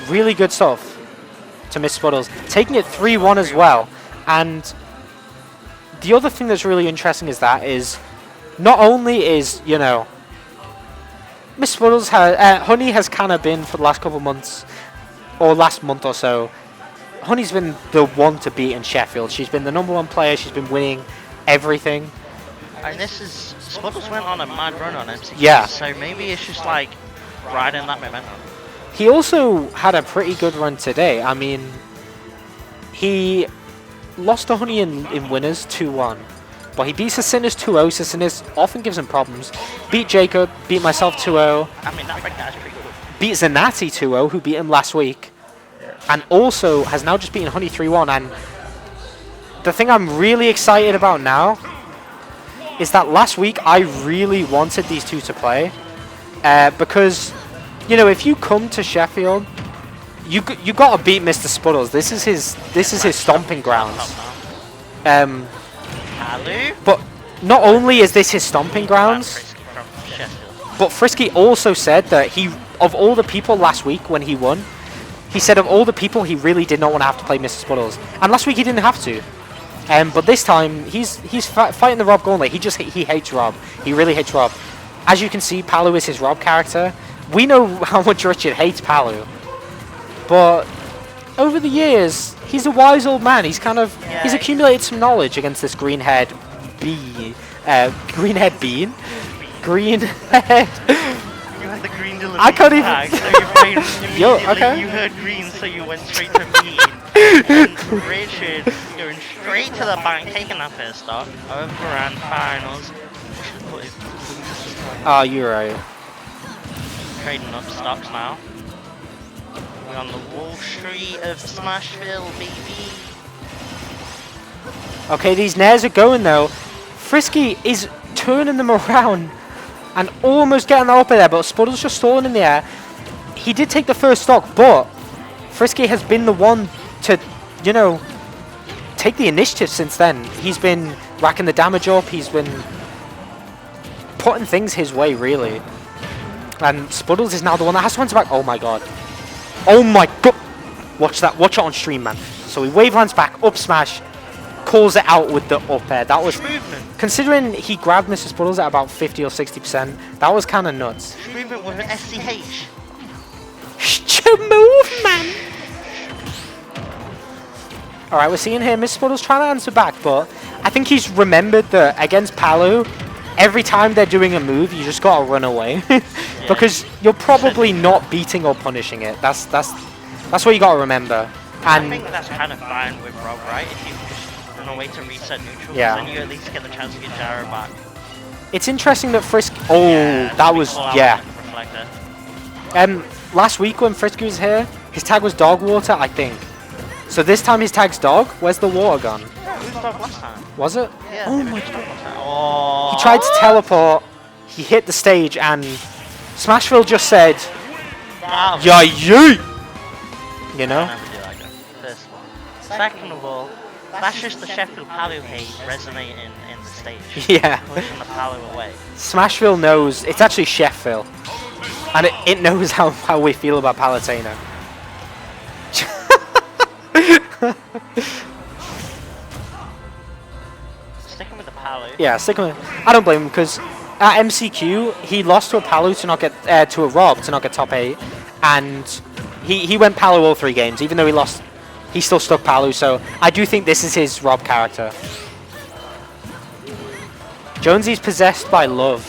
really good stuff to Miss Spuddles. Taking it 3-1 as well. And the other thing that's really interesting is not only is, you know, Miss Spuddles Honey has kind of been for the last couple of months, or last month or so, Honey's been the one to beat in Sheffield. She's been the #1 player. She's been winning everything. And this is, Spuddles went on a mad run on MCQ, yeah. So maybe it's just like riding that momentum. He also had a pretty good run today. I mean, he lost to Honey in winners 2-1. But he beats Cisinnis 2-0. Cisinnis often gives him problems. Beat Jacob, beat myself 2-0. I mean, that guy's pretty good. Beat Zanatti 2-0, who beat him last week. And also has now just beaten Honey 3-1. And the thing I'm really excited about now is that last week I really wanted these two to play. Because, you know, if you come to Sheffield, you got to beat Mr. Spuddles. This is his stomping grounds. But not only is this his stomping grounds, but Frisky also said that of all the people last week when he won, he said of all the people he really did not want to have to play Mr. Spuddles. And last week he didn't have to. But this time he's fighting the R.O.B gauntlet. He hates R.O.B. He really hates R.O.B. As you can see, Palu is his R.O.B character. We know how much Richard hates Palu, but over the years, he's a wise old man. He's he's accumulated some knowledge against this greenhead bean. Greenhead. You had the green delivery I can't even. tag, so your brain Yo, okay. You heard green, so you went straight to mean. And Richard going straight to the bank, taking that first stock of grand finals. Oh, you're right. Trading up stocks now. We're on the Wall Street of Smashville, baby. Okay, these nairs are going though. Frisky is turning them around and almost getting that up there, but Spuddles just stalling in the air. He did take the first stock, but Frisky has been the one to, you know, take the initiative since then. He's been racking the damage up. He's been putting things his way, really. And Spuddles is now the one that has to answer back. Oh my god. Oh my god. Watch that. Watch it on stream, man. So he wave lands back, up smash, calls it out with the up air. That was, considering he grabbed Mr. Spuddles at about 50 or 60%, that was kind of nuts. Movement with an SCH. Move, man. Alright, we're seeing here Mr. Spuddles trying to answer back, but I think he's remembered that against Palu, every time they're doing a move, you just gotta run away. Because you're probably not beating or punishing it. That's what you gotta remember. And I think that's kind of fine with R.O.B, right? If you just run away to reset neutral, then you at least get the chance to get Gyro back. It's interesting that Frisk. Oh, yeah, that was last week when Frisky was here, his tag was Dog Water, I think. So this time his tag's Dog. Where's the water gone? Yeah, it was Dog last time. Was it? Yeah, oh it my was god. Oh. He tried to teleport. He hit the stage and Smashville just said, "Yeah, you." You know. First of all. Second of all, that's just the Sheffield Palu hate resonating in the stage. Yeah. Pushing the Palu away. Smashville knows it's actually Sheffield, and it knows how we feel about Palutena. Sticking with the Palu. Yeah, sticking with. I don't blame him because at MCQ he lost to a Palu to not get to a R.O.B to not get top 8, and he went Palu all 3 games. Even though he lost, he still stuck Palu. So I do think this is his R.O.B character. Jonesy's possessed by love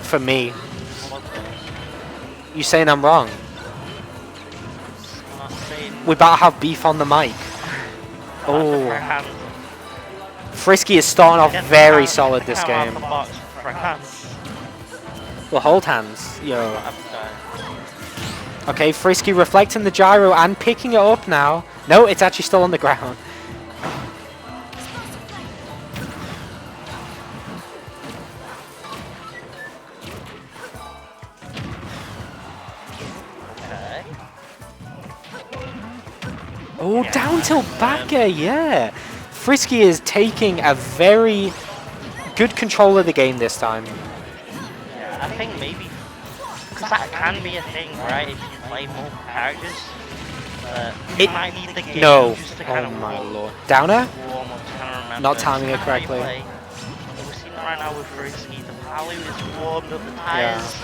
for me. You saying I'm wrong? We about to have beef on the mic. Oh. Frisky is starting off very solid this game. Well, hold hands. Yo. Okay, Frisky reflecting the gyro and picking it up now. No, it's actually still on the ground. Oh, down tilt back air, yeah. Frisky is taking a very good control of the game this time. Yeah, I think maybe because that can be a thing, right? If you play multiple characters, you It- might need the game No. just to kind Oh of my lord. Downer? warm up to kind of remember. Not timing it It's kinda how you correctly. play. We're seeing it right now with Frisky. The Palu is warmed up the tires.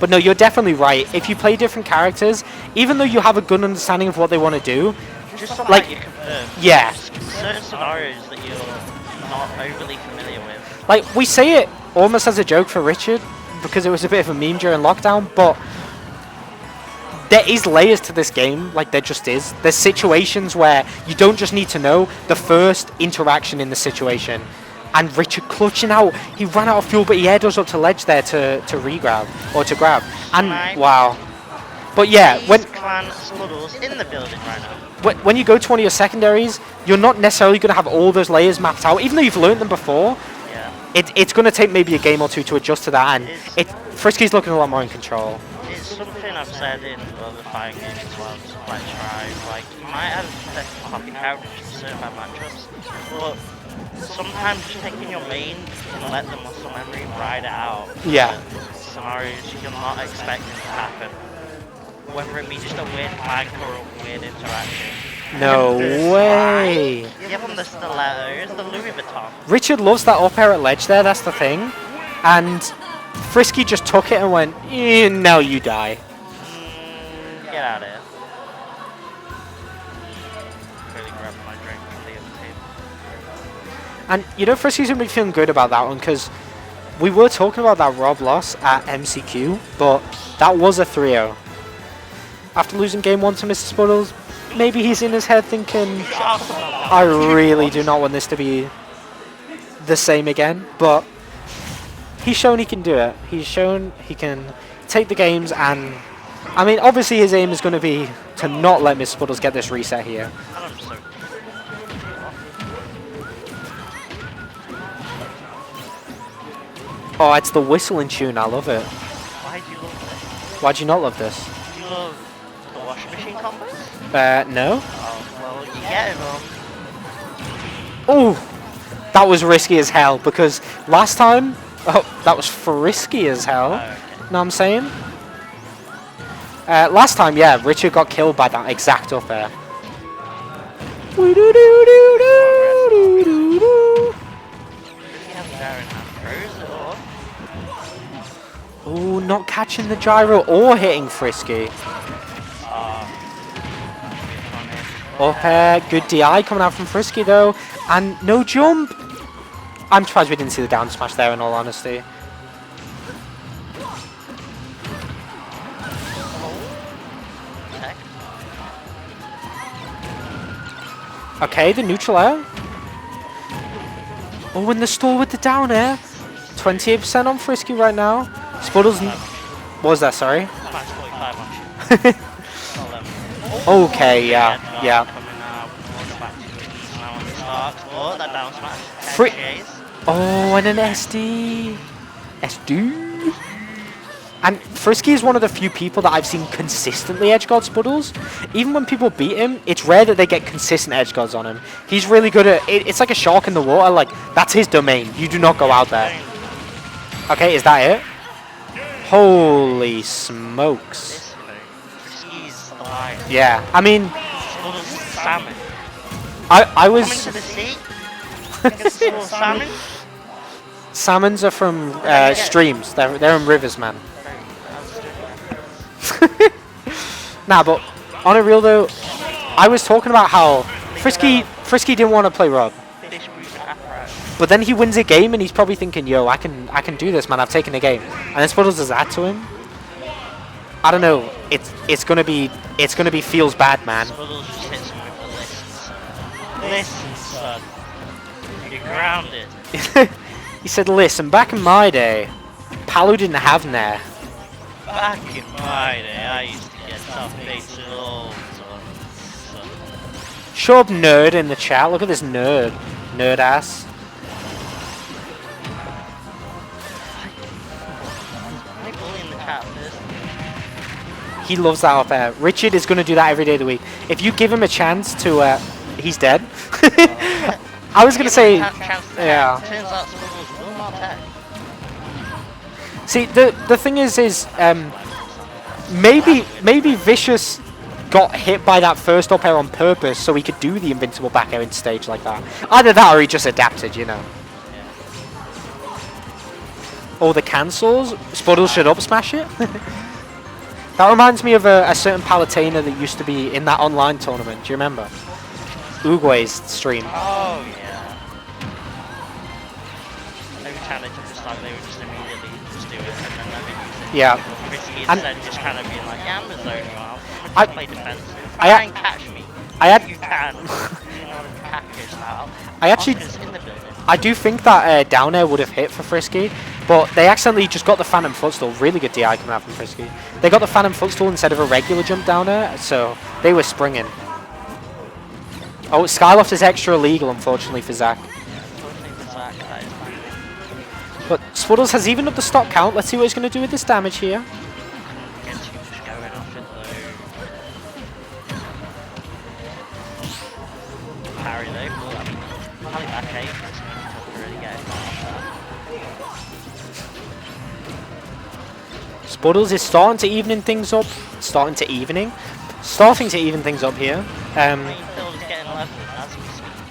But no, you're definitely right. If you play different characters, even though you have a good understanding of what they want to do, Just something like, that you confirm. yeah. Certain scenarios that you're not overly familiar with. Like, we say it almost as a joke for Richard, because it was a bit of a meme during lockdown, but there is layers to this game, like there just is. There's situations where you don't just need to know the first interaction in the situation. And Richard clutching out, he ran out of fuel, but he air does up to ledge there to re-grab, or to grab. And, Right. wow. But yeah, These when clan Spuddles in the building right now. when you go to one of your secondaries, you're not necessarily going to have all those layers mapped out, even though you've learned them before. Yeah. It's going to take maybe a game or two to adjust to that, and Frisky's looking a lot more in control. It's something I've said in other fighting games as well, just like try, like, you might have a copy characters for certain bad matchups, but sometimes just taking your main can let the muscle memory ride it out. Yeah. Scenarios you're not expecting to happen. Whether it be just a weird flank or a weird interaction. No way. Give him the stilettos, the Louis Vuitton. Richard loves that up air at ledge there, that's the thing. And Frisky just took it and went, now you die. Get out of here. Really grabbed my drink from the other team. And you know, Frisky's going to be feeling good about that one, because we were talking about that R.O.B loss at MCQ, but that was a 3-0. After losing game 1 to Mr. Spuddles, maybe he's in his head thinking, I really do not want this to be the same again, but he's shown he can do it. He's shown he can take the games, and I mean, obviously his aim is going to be to not let Mr. Spuddles get this reset here. Oh, it's the whistling tune, I love it. Why do you love this? Why'd you not love this? Do you love the washing machine combos? No. Oh, well, you get them. Oh, that was risky as hell, because last time, that was frisky as hell. Oh, okay. Know what I'm saying? Last time, yeah, Richard got killed by that exact up air. Oh, not catching the gyro or hitting Frisky. Up air, good DI coming out from Frisky though, and no jump. I'm surprised we didn't see the down smash there in all honesty. Okay, the neutral air. Oh, in the store with the down air. 28% on Frisky right now. Spuddles. What was that, sorry? Okay, yeah. Oh, and an SD. SD. And Frisky is one of the few people that I've seen consistently edgeguard Spuddles. Even when people beat him, it's rare that they get consistent edgeguards on him. He's really good at it. It's like a shark in the water. Like, that's his domain. You do not go out there. Okay, is that it? Holy smokes. Yeah, I mean, I was... Salmon? Salmons are from streams. They're in rivers, man. Nah, but on a real though, I was talking about how Frisky didn't want to play R.O.B. But then he wins a game and he's probably thinking, yo, I can do this, man. I've taken a game. And then Spuddles does that to him. I don't know. It's gonna be feels bad, man. Spuddles just hits him with the lists. Listen, son. You're grounded. He said, listen, back in my day, Palu didn't have Nair. Back in my day, I used to get tough baits at all. Show up nerd in the chat. Look at this nerd. Nerd ass. He loves that up air. Richard is going to do that every day of the week. If you give him a chance to, he's dead. I was going to say, yeah. Turns out Spuddles will not attack. See, the thing is maybe Vicious got hit by that first up air on purpose so he could do the invincible back air in stage like that. Either that or he just adapted, you know. Or the cancels. Spuddles should up smash it. That reminds me of a certain Palutena that used to be in that online tournament. Do you remember? Uguay's stream. Oh yeah. Every time they took the stock, they would just immediately just do it, and then they'd be using Yeah. Frisky And instead, just kind of being like, yeah, I'm just zoning you out. I- Play defensive. I- Try and catch me. I had- You can. You know, package out. I actually- Oscar's in the building. I do think that down air would have hit for Frisky, but they accidentally just got the Phantom Footstool. Really good DI coming out from Frisky. They got the Phantom Footstool instead of a regular jump down air, so they were springing. Oh, Skyloft is extra illegal, unfortunately, for Zach. Unfortunately for Zach, that is bad. But Spuddles has even up the stock count. Let's see what he's going to do with this damage here. Gets you just going off it though. Parry though, but I mean, probably back 8. Really get it. Spuddles is starting to even things up. Starting to even things up here.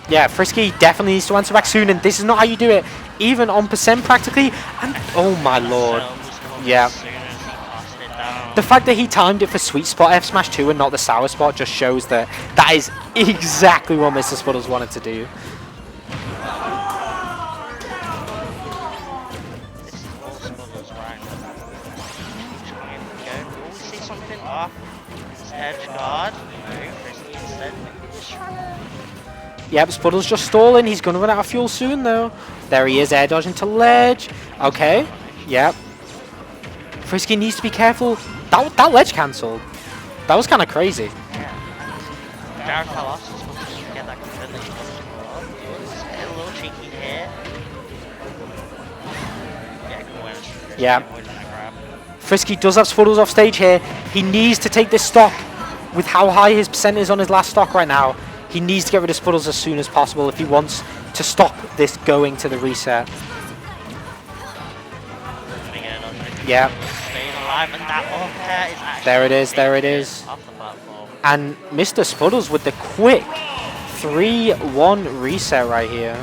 Yeah, Frisky definitely needs to answer back soon, and this is not how you do it. Even on percent practically, and oh my lord. Yeah. The fact that he timed it for sweet spot F smash 2 and not the sour spot just shows that that is exactly what Mr. Spuddles wanted to do. Yep, Spuddles just stalling. He's going to run out of fuel soon, though. There he is, air dodging to ledge. Okay, yep. Frisky needs to be careful. That ledge cancelled. That was kind of crazy. Jared fell off, so Spuddles didn't get that completely. It's a little cheeky here. Yeah, good win. Yeah. Frisky does have Spuddles off stage here. He needs to take this stock. With how high his percent is on his last stock right now, he needs to get rid of Spuddles as soon as possible if he wants to stop this going to the reset. Yeah. There it is, there it is. And Mr. Spuddles with the quick 3-1 reset right here.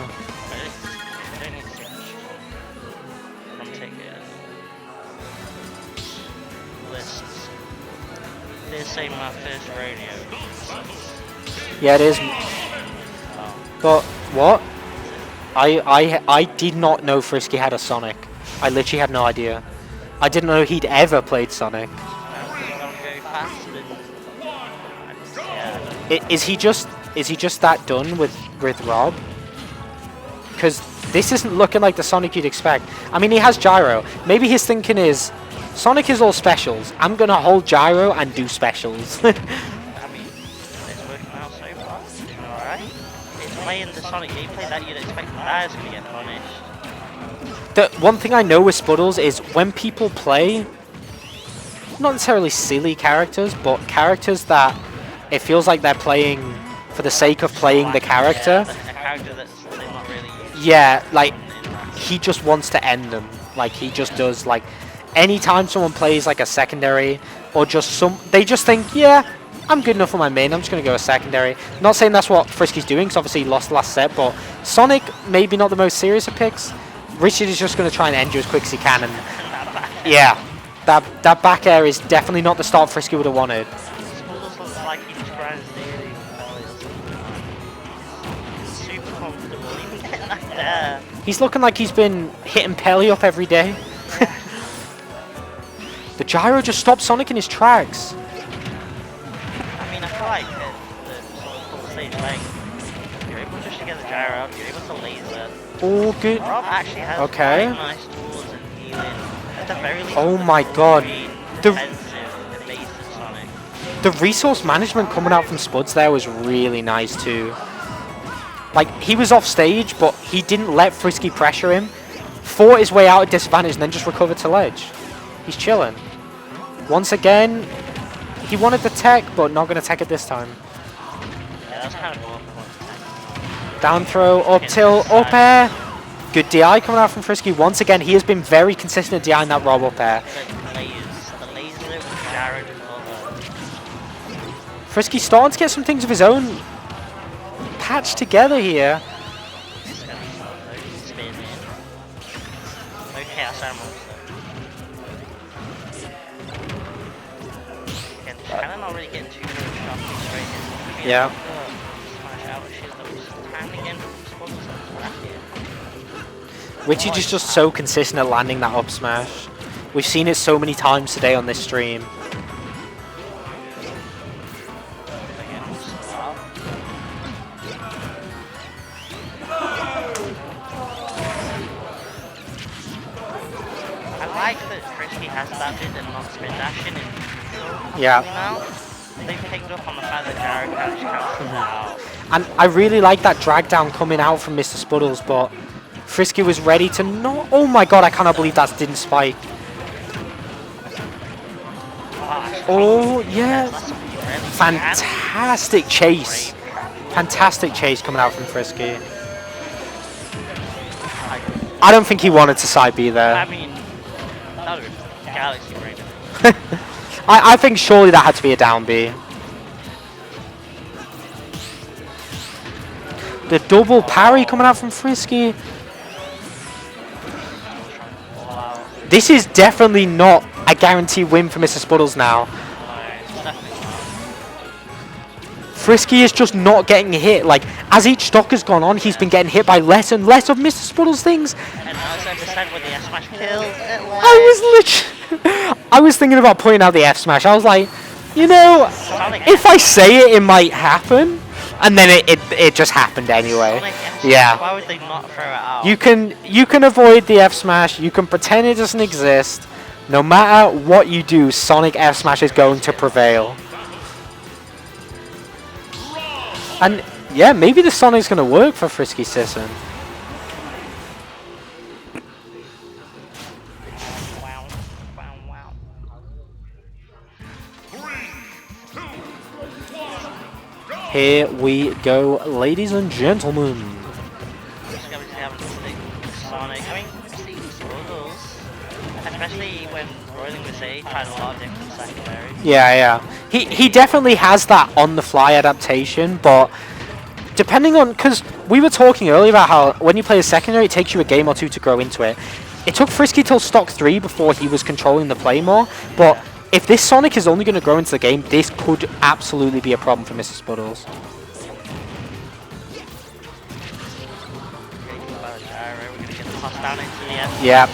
This ain't my first radio. Yeah, it is. But what? I did not know Frisky had a Sonic. I literally had no idea. I didn't know he'd ever played Sonic. Is he just that done with R.O.B? Because this isn't looking like the Sonic you'd expect. I mean, he has gyro. Maybe his thinking is, Sonic is all specials. I'm gonna hold gyro and do specials. I mean, it's working out so far. It's doing alright. It's playing the Sonic gameplay that you'd expect that is gonna get punished. The one thing I know with Spuddles is when people play, not necessarily silly characters, but characters that it feels like they're playing for the sake of playing the character. Yeah, a character that's not really used. Yeah, like he just wants to end them. Like he just does. Like anytime someone plays like a secondary or just they just think, yeah, I'm good enough for my main. I'm just gonna go a secondary. Not saying that's what Frisky's doing, because obviously he lost the last set. But Sonic, maybe not the most serious of picks. Richard is just going to try and end you as quick as he can, and yeah, that back air is definitely not the start Frisky would have wanted. Spuddles looks like he's trying to steer. Super comfortable, even getting that there. He's looking like he's been hitting Pelly up every day. The gyro just stopped Sonic in his tracks. I mean, I feel like the stage length, you're able just to get the gyro out, you're able to laser. Oh, good. R.O.B actually has okay. nice tools and healing. At the very least, oh my god. The resource management coming out from Spuds there was really nice too. Like, he was off stage, but he didn't let Frisky pressure him. Fought his way out at disadvantage and then just recovered to ledge. He's chilling. Once again, he wanted the tech, but not going to tech it this time. Yeah, that's kind of cool. Down throw, up tilt, up air. Good DI coming out from Frisky. Once again, he has been very consistent at DI in that R.O.B up air. The laser with Jared Frisky starting to get some things of his own patched together here. It's gonna be spin in. No chaos animals though. Again, kind of not really getting too much shots straight in. Yeah. Smash out shit that was timing in Spuddles and bracket. Richie just so consistent at landing that up smash. We've seen it so many times today on this stream. I like that Frisky has that bit and not spin dashing in. Yeah. Now they picked up on the fact that Jared catch cancels out. And I really like that drag down coming out from Mr. Spuddles, but Frisky was ready to not. Oh my god, I cannot believe that didn't spike. Oh, yeah. Fantastic chase. Fantastic chase coming out from Frisky. I don't think he wanted to side B there. I mean, that would be Galaxy Raven. I think surely that had to be a down B. The double parry coming out from Frisky. Wow. This is definitely not a guaranteed win for Mr. Spuddles now. Frisky is just not getting hit. Like, as each stock has gone on, he's been getting hit by less and less of Mr. Spuddles things. And now it's overside with the F smash kill. I was thinking about pointing out the F smash. I was like, you know, if I say it, it might happen. And then it just happened anyway. Yeah. Why would they not throw it out? You can avoid the F smash. You can pretend it doesn't exist. No matter what you do, Sonic F smash is going to prevail. And yeah, maybe the Sonic's going to work for FriskyCissin. Wow. Wow, wow. Here we go, ladies and gentlemen. Sonic, I mean, Spuddles, especially when Roiling was A, tried a lot of different secondary. Yeah. He definitely has that on-the-fly adaptation, but depending on... Because we were talking earlier about how when you play a secondary, it takes you a game or two to grow into it. It took Frisky till stock 3 before he was controlling the play more, but if this Sonic is only going to grow into the game, this could absolutely be a problem for Mr. Spuddles. Yep.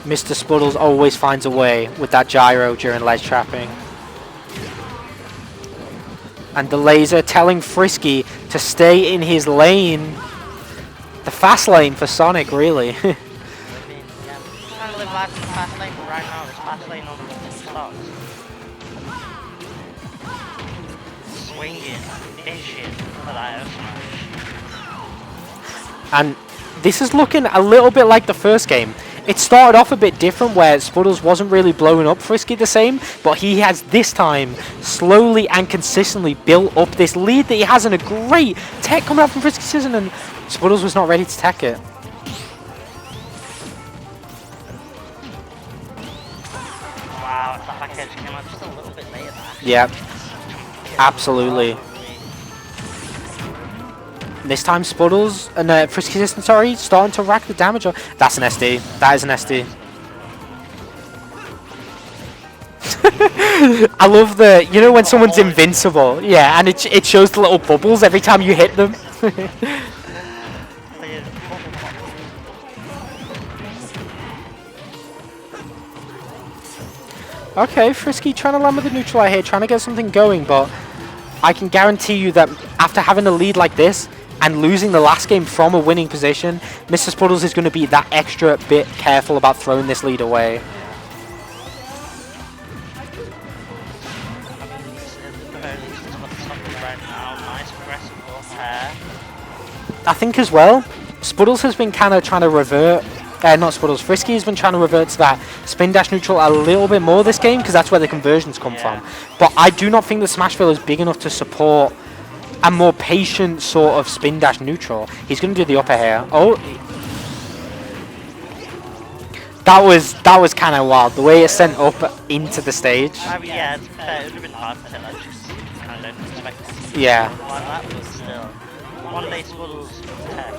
Mr. Spuddles always finds a way with that gyro during ledge trapping. And the laser telling Frisky to stay in his lane. The fast lane for Sonic, really. Trying to live life in the fast lane, but right now it's fast lane on the stocks. Swinging, dishing for that F smash. And this is looking a little bit like the first game. It started off a bit different where Spuddles wasn't really blowing up Frisky the same, but he has this time slowly and consistently built up this lead that he has in a great tech coming out from FriskyCissin, and Spuddles was not ready to tech it. Wow, that back edge came out just a little bit later. Yep, absolutely. This time Spuddles and FriskyCissin, sorry, starting to rack the damage. That's an SD. That is an SD. I love the, you know when someone's invincible? Yeah, and it shows the little bubbles every time you hit them. Okay, Frisky trying to land with the neutral here, trying to get something going, but I can guarantee you that after having a lead like this, and losing the last game from a winning position, Mr. Spuddles is going to be that extra bit careful about throwing this lead away. I think as well, Spuddles has been kind of trying to revert, not Spuddles, Frisky has been trying to revert to that spin dash neutral a little bit more this game, because that's where the conversions come from. But I do not think the Smashville is big enough to support a more patient sort of spin dash neutral. He's going to do the upper here. Oh, That was kind of wild. The way it sent up into the stage. I mean, yeah, it's fair. It would have been hard to like just kind of expect it. Yeah. Like that, but still. One day Spuddles tech.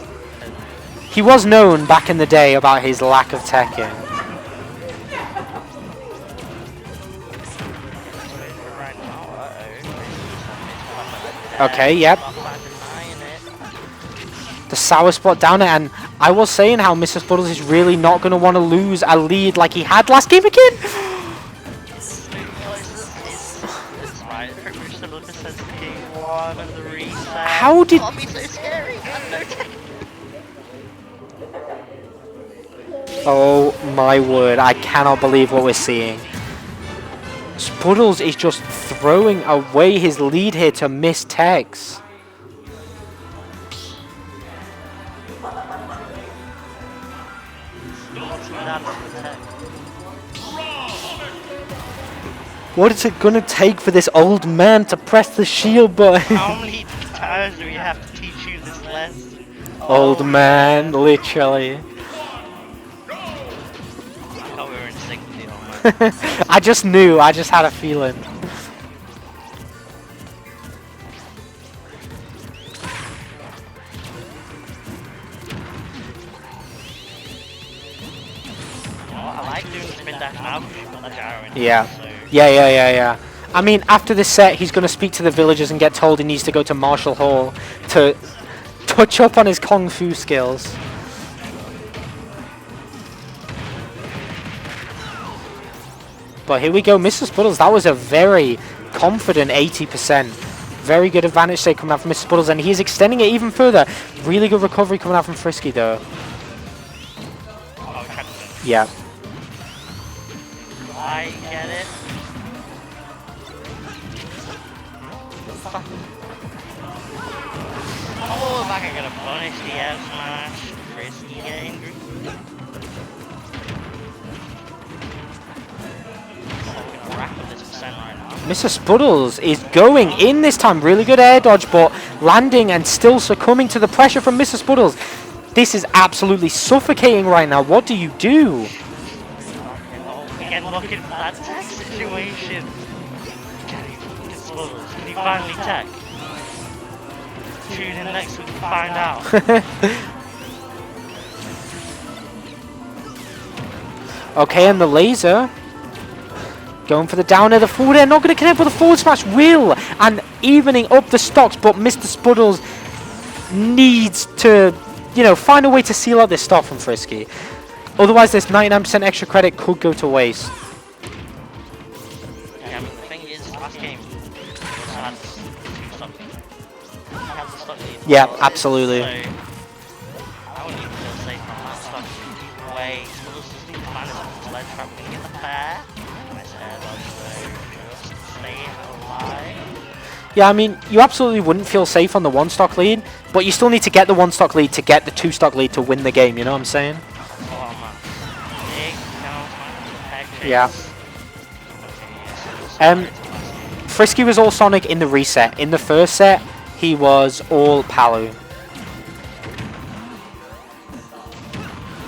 He was known back in the day about his lack of teching. Right now, Okay, yep. The sour spot down it, and I was saying how Mr. Spuddles is really not going to want to lose a lead like he had last game again. How did... Oh my word, I cannot believe what we're seeing. Spuddles is just throwing away his lead here to miss Tex. What is it gonna take for this old man to press the shield button? How many times do we have to teach you this lesson? Old man, literally. Oh, we were in sync with the old man. I just knew, I just had a feeling. I like doing the spin dash now because you've got the gyro in Yeah. so. Yeah. I mean, after this set, he's going to speak to the villagers and get told he needs to go to Marshall Hall to touch up on his Kung Fu skills. But here we go, Mr. Spuddles. That was a very confident 80%. Very good advantage save coming out from Mr. Spuddles, and he's extending it even further. Really good recovery coming out from Frisky, though. Yeah. I get it. Oh, if I can get a punish the F smash. Frisky get angry. I'm gonna rack up this percent right now. Mr. Spuddles is going in this time. Really good air dodge, but landing and still succumbing to the pressure from Mr. Spuddles. This is absolutely suffocating right now. What do you do? Again, looking for that tech situation. Can he finally tech? Tune in next week to find out. Okay, and the laser. Going for the down air, the forward air, not going to connect, but the forward smash will. And evening up the stocks, but Mr. Spuddles needs to, you know, find a way to seal out this stock from Frisky. Otherwise, this 99% extra credit could go to waste. Yeah, I mean, the thing is, last game, he had two stock lead. He had the stock lead. Yeah, absolutely. So, I wouldn't even feel safe on that stock lead. Way, Spuddles just need to find his ledge trap when he get the pair. Nice air dodge, so just staying alive. Yeah, I mean, you absolutely wouldn't feel safe on the one stock lead, but you still need to get the one stock lead to get the two stock lead to win the game, you know what I'm saying? Yeah. Frisky was all Sonic in the reset. In the first set, he was all Palu.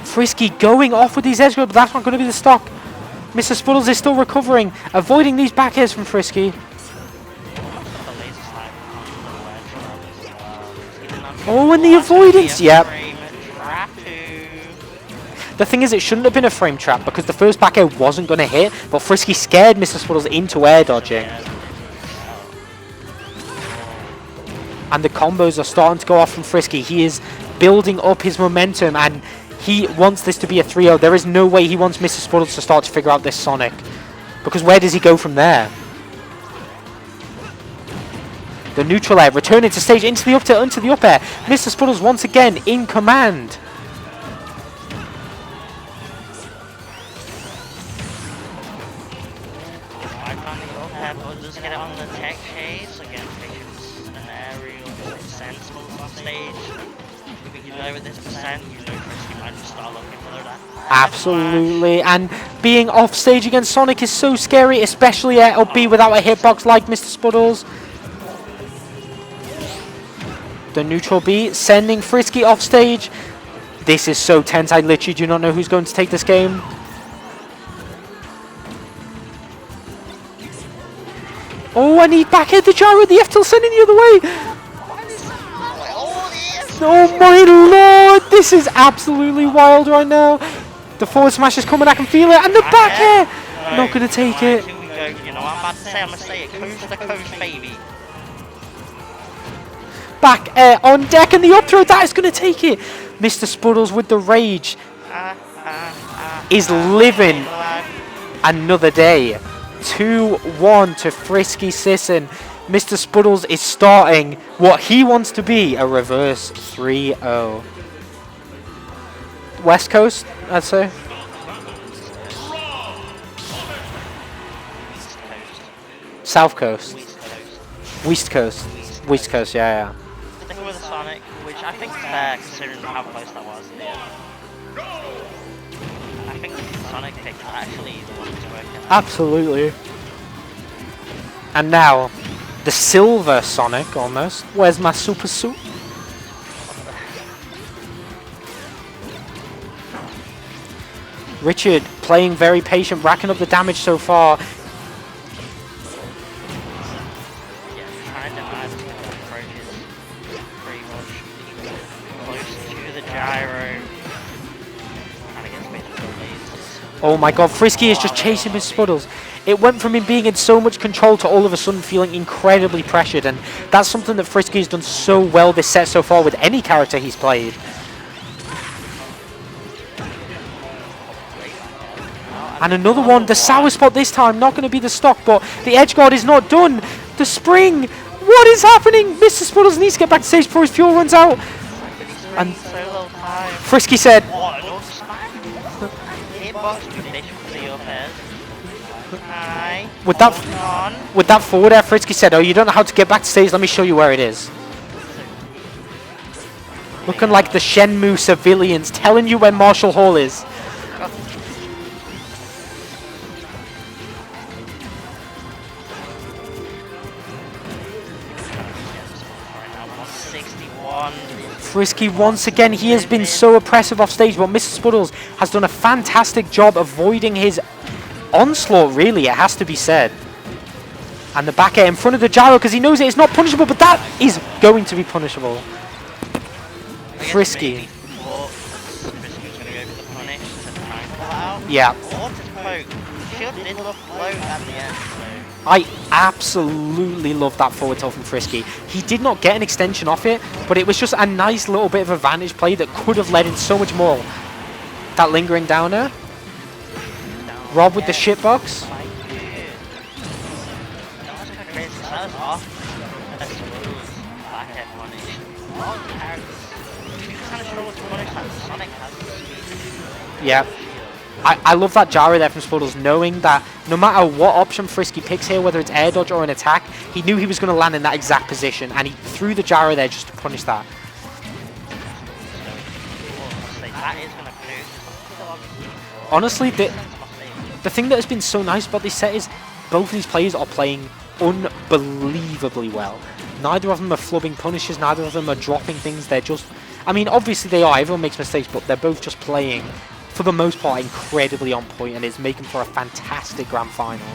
Frisky going off with these edge guards, but that's not going to be the stock. Mr. Spuddles is still recovering, avoiding these back airs from Frisky. Oh, and the avoidance! Yep. The thing is, it shouldn't have been a frame trap because the first back air wasn't going to hit, but Frisky scared Mr. Spuddles into air dodging. And the combos are starting to go off from Frisky. He is building up his momentum and he wants this to be a 3-0. There is no way he wants Mr. Spuddles to start to figure out this Sonic. Because where does he go from there? The neutral air, returning to stage into the up tilt, into the up air. Mr. Spuddles once again in command. Just get it on the tech chase again. Patience and aerial sensible on stage. If we can lower this percent, you know, Frisky might just start looking for that. Absolutely, and being off stage against Sonic is so scary, especially at R.O.B without a hitbox like Mr. Spuddles. The neutral B sending Frisky off stage. This is so tense. I literally do not know who's going to take this game. Oh, and he back hit the gyro. The F-tilt sending the other way. Oh my lord, this is absolutely wild right now. The forward smash is coming, I can feel it, and the back air! Not gonna take it. Here we go, you know what I'm about to say, I'm gonna say it, coast to coast, baby. Back air on deck, and the up throw, that is gonna take it. Mr. Spuddles with the rage is living another day. 2-1 to FriskyCissin. Mr. Spuddles is starting what he wants to be a reverse 3-0. West Coast, I'd say. South Coast. West Coast. West Coast, yeah. Sticking with the Sonic, which I think is fair considering how close that was. Yeah. I think the Sonic pick is actually the one that's working. Absolutely. And now, the silver Sonic, almost. Where's my super suit? Richard playing very patient, racking up the damage so far. Yeah, trying to deny the approaches pretty much close to the gyro. Trying to get space for the leads. Oh my god, Frisky is just chasing his Spuddles. It went from him being in so much control to all of a sudden feeling incredibly pressured, and that's something that Frisky has done so well this set so far with any character he's played. And another one, the sour spot this time, not going to be the stock, but the edge guard is not done. The spring, what is happening? Mr. Spuddles needs to get back to stage before his fuel runs out. And Frisky said, with that forward air, Frisky said, oh, you don't know how to get back to stage, let me show you where it is. Looking like the Shenmue civilians, telling you where Marshall Hall is. Frisky once again, he has been so oppressive off stage, but Mr. Spuddles has done a fantastic job avoiding his onslaught, really, it has to be said. And the back air in front of the gyro because he knows it is not punishable, but that is going to be punishable. Frisky. Yeah. I absolutely love that forward tilt from Frisky. He did not get an extension off it, but it was just a nice little bit of advantage play that could have led in so much more. That lingering downer. Rob with the shitbox. Yeah. I love that gyro there from Spuddles, knowing that no matter what option Frisky picks here, whether it's air dodge or an attack, he knew he was going to land in that exact position, and he threw the gyro there just to punish that. Honestly, the thing that has been so nice about this set is both of these players are playing unbelievably well. Neither of them are flubbing punishes, neither of them are dropping things, they're just... I mean, obviously they are, everyone makes mistakes, but they're both just playing, for the most part, incredibly on point, and it's making for a fantastic grand final.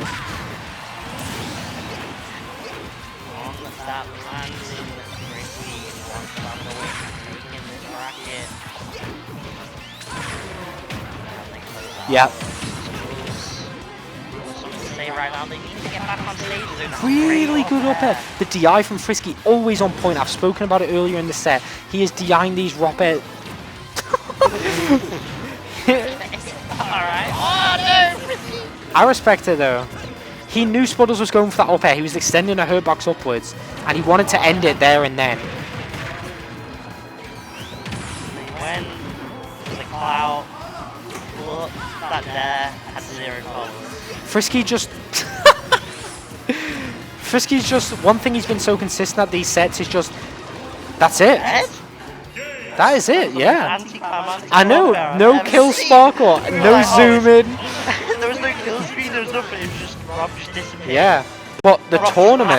Yeah. Really good up air. The DI from Frisky, always on point. I've spoken about it earlier in the set. He is DIing these ROP air. I respect it though. He knew Spuddles was going for that up air. He was extending a hurt box upwards, and he wanted to end it there and then. When the cloud look that there had 0 followers. Frisky just Frisky's just one thing he's been so consistent at these sets is just that's it. That is it, yeah. I know, no kill sparkle, no zoom in. There was no kill screen, there was nothing, it was just Rob just disappeared. Yeah. But the tournament